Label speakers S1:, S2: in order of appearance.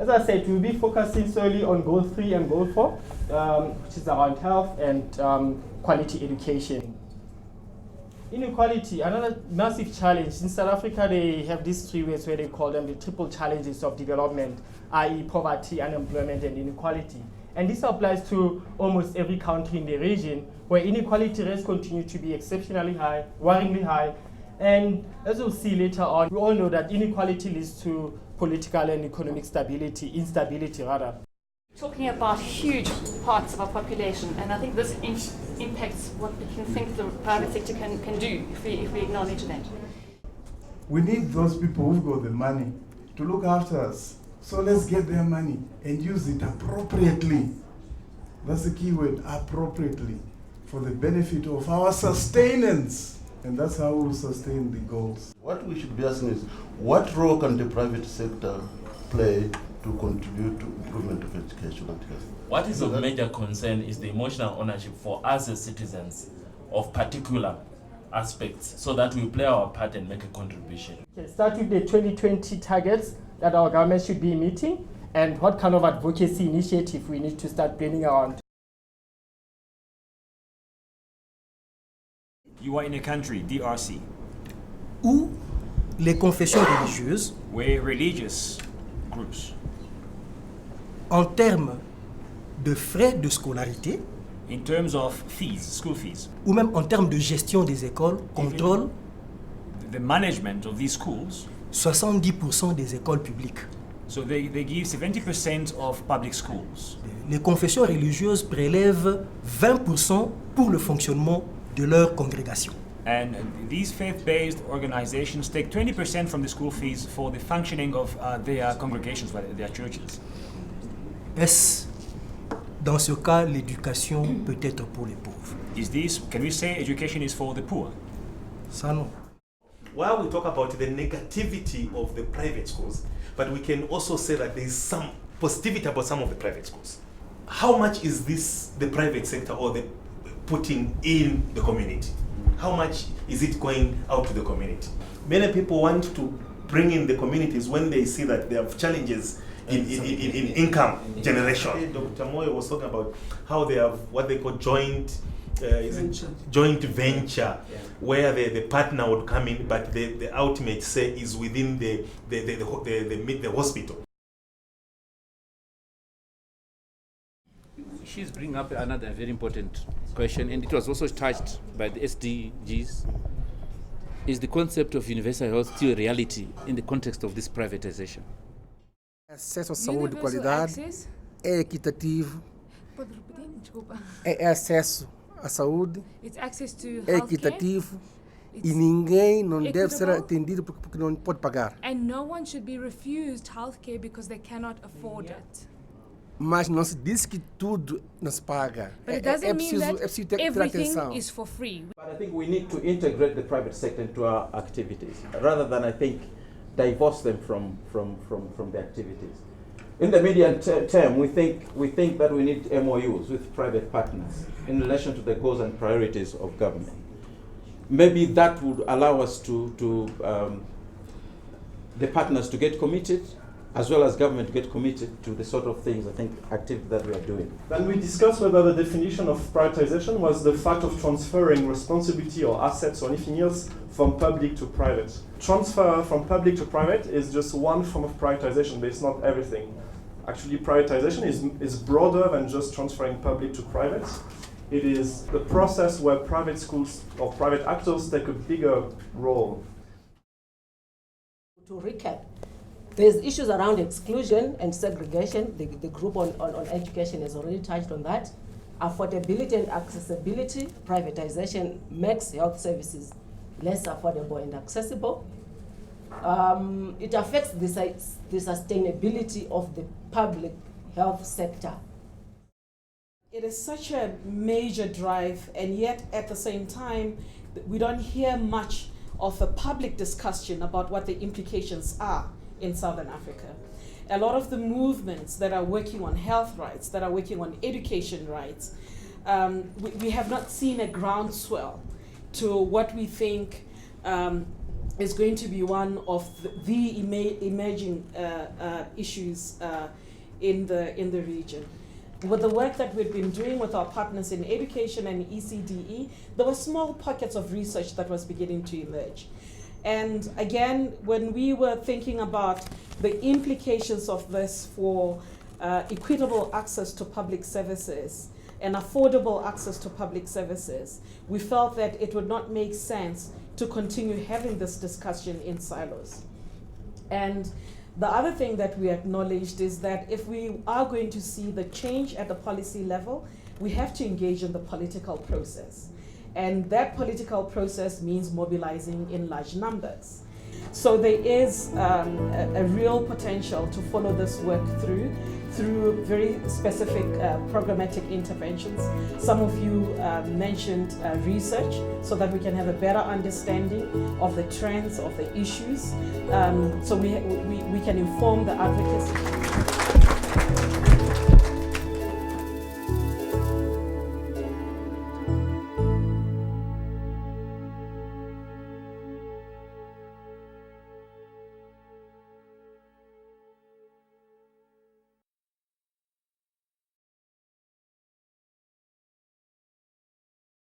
S1: As I said, we'll be focusing solely on Goal 3 and Goal 4, which is around health and quality education. Inequality, another massive challenge. In South Africa, they have these 3 ways where they call them the triple challenges of development, i.e. poverty, unemployment, and inequality. And this applies to almost every country in the region, where inequality rates continue to be exceptionally high, worryingly high. And as we'll see later on, we all know that inequality leads to political and economic instability rather.
S2: Talking about huge parts of our population, and I think this impacts what we can think the private sector can do if we acknowledge that.
S3: We need those people who've got the money to look after us. So let's get their money and use it appropriately. That's the key word, appropriately, for the benefit of our sustenance. And that's how we'll sustain the goals.
S4: What we should be asking is, what role can the private sector play to contribute to improvement of education?
S5: What is of major concern is the emotional ownership for us as citizens of particular aspects, so that we play our part and make a contribution.
S1: Okay, start with the 2020 targets that our government should be meeting, and what kind of advocacy initiative we need to start planning around.
S6: You are in a country, DRC,
S7: où les confessions religieuses,
S6: where religious groups,
S7: en termes de frais de scolarité,
S6: in terms of fees, school fees,
S7: ou même en termes de gestion des écoles, contrôlent
S6: the management of these schools,
S7: 70% des écoles publiques.
S6: so they give 70% of public schools.
S7: Les confessions religieuses prélèvent 20% pour le fonctionnement de leur congrégation.
S6: And these faith-based organizations take 20% from the school fees for the functioning of their congregations, their churches.
S7: Est-ce, dans ce cas, l'éducation peut être pour les pauvres?
S6: Can we say education is for the poor?
S7: Ça non.
S8: While we talk about the negativity of the private schools, but we can also say that there is some positivity about some of the private schools. How much is this the private sector or the putting in the community? How much is it going out to the community? Many people want to bring in the communities when they see that they have challenges in income generation. Dr. Moyo was talking about how they have what they call joint venture, where the partner would come in, but the ultimate say is within the hospital.
S9: She's bringing up another very important question, and it was also touched by the SDGs. Is the concept of universal health still a reality in the context of this privatization?
S10: Acesso à saúde de qualidade é equitativo. É acesso à saúde, é equitativo e ninguém não deve ser atendido porque não pode pagar.
S11: And no one should be refused healthcare because they cannot afford it.
S10: Mas não se diz que tudo não se paga. É preciso ter atenção.
S11: Is for free.
S12: But I think we need to integrate the private sector into our activities, rather than, I think, divorce them from the activities. In the medium term, we think that we need MOUs with private partners in relation to the goals and priorities of government. Maybe that would allow us the partners to get committed, as well as government to get committed to the sort of things, I think, activity that we are doing.
S13: Then we discussed whether the definition of privatization was the fact of transferring responsibility or assets or anything else from public to private. Transfer from public to private is just one form of privatization, but it's not everything. Actually, privatization is broader than just transferring public to private. It is the process where private schools or private actors take a bigger role.
S14: To recap, there's issues around exclusion and segregation. The group on education has already touched on that. Affordability and accessibility. Privatization makes health services less affordable and accessible. It affects the sustainability of the public health sector.
S15: It is such a major drive, and yet at the same time, we don't hear much of a public discussion about what the implications are in Southern Africa. A lot of the movements that are working on health rights, that are working on education rights, we have not seen a groundswell to what we think is going to be one of the emerging issues in the region. With the work that we've been doing with our partners in education and ECDE, there were small pockets of research that was beginning to emerge. And again, when we were thinking about the implications of this for equitable access to public services and affordable access to public services, we felt that it would not make sense to continue having this discussion in silos. And the other thing that we acknowledged is that if we are going to see the change at the policy level, we have to engage in the political process. And that political process means mobilizing in large numbers. So there is a real potential to follow this work through very specific programmatic interventions. Some of you mentioned research so that we can have a better understanding of the trends, of the issues, so we can inform the advocacy.